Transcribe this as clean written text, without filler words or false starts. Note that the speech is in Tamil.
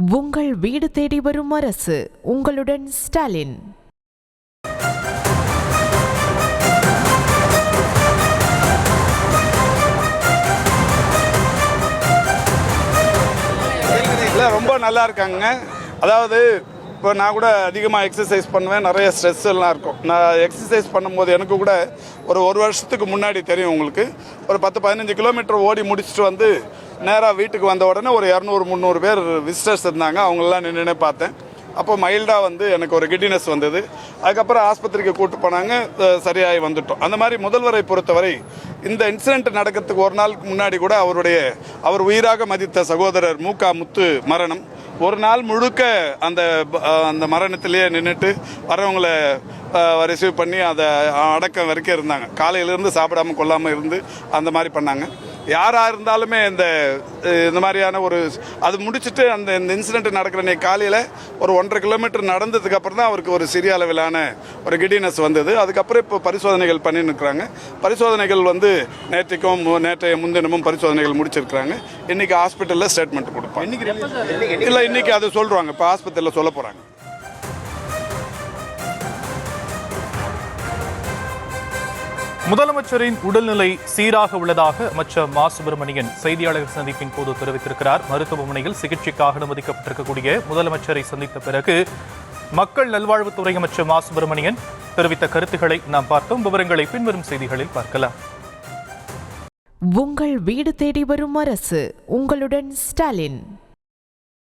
உங்கள் வீடு தேடி வரும் அரசு. உங்களுடன் ஸ்டாலின். ரொம்ப நல்லா இருக்காங்க. அதாவது இப்போ நான் கூட அதிகமாக எக்ஸசைஸ் பண்ணுவேன், நிறைய ஸ்ட்ரெஸ் எல்லாம் இருக்கும். நான் எக்ஸசைஸ் பண்ணும்போது எனக்கு கூட ஒரு வருஷத்துக்கு முன்னாடி தெரியும் உங்களுக்கு, ஒரு 10-15 கிலோமீட்டர் ஓடி முடிச்சுட்டு வந்து நேராக வீட்டுக்கு வந்த உடனே ஒரு 200-300 பேர் விசிட்டர்ஸ் இருந்தாங்க. அவங்களெலாம் நின்று பார்த்தேன். அப்போ மைல்டாக வந்து எனக்கு ஒரு கிட்டினஸ் வந்தது. அதுக்கப்புறம் ஆஸ்பத்திரிக்கு கூப்பிட்டு போனாங்க, சரியாகி வந்துட்டோம். அந்த மாதிரி முதல்வரை பொறுத்தவரை இந்த இன்சிடென்ட் நடக்கிறதுக்கு ஒரு நாளுக்கு முன்னாடி கூட அவர் உயிராக மதித்த சகோதரர் மூகா முத்து மரணம், ஒரு நாள் முழுக்க அந்த மரணத்திலேயே நின்றுட்டு வரவங்களை ரிசீவ் பண்ணி அதை அடக்கம் வரைக்கும் இருந்தாங்க. காலையிலேருந்து சாப்பிடாமல் கொள்ளாமல் இருந்து அந்த மாதிரி பண்ணாங்க. யாராக இருந்தாலுமே இந்த மாதிரியான அது முடிச்சுட்டு அந்த இன்சிடென்ட் நடக்கிற காலையில் ஒரு 1.5 கிலோமீட்டர் நடந்ததுக்கு அப்புறம் தான் அவருக்கு ஒரு சிறிய அளவிலான ஒரு கிடினஸ் வந்தது. அதுக்கப்புறம் இப்போ பரிசோதனைகள் பண்ணின்னு இருக்கிறாங்க. பரிசோதனைகள் வந்து நேற்றைய முன்தினமும் பரிசோதனைகள் முடிச்சிருக்கிறாங்க. இன்னைக்கு ஹாஸ்பிட்டலில் ஸ்டேட்மெண்ட் கொடுப்பாங்க. இல்லை, இன்னைக்கு அது சொல்கிறாங்க, இப்போ ஹாஸ்பிட்டலில் சொல்ல போகிறாங்க. முதலமைச்சரின் உடல்நிலை சீராக உள்ளதாக அமைச்சர் மா சுப்பிரமணியன் செய்தியாளர் சந்திப்பின் போது தெரிவித்திருக்கிறார். மருத்துவமனையில் சிகிச்சைக்காக அனுமதிக்கப்பட்டிருக்கக்கூடிய முதலமைச்சரை சந்தித்த பிறகு மக்கள் நல்வாழ்வுத்துறை அமைச்சர் மா சுப்பிரமணியன் தெரிவித்த கருத்துக்களை நாம் பார்த்தோம். விவரங்களை பின்வரும் செய்திகளில் பார்க்கலாம். உங்கள் வீடு தேடி வரும் அரசு. உங்களுடன் ஸ்டாலின்.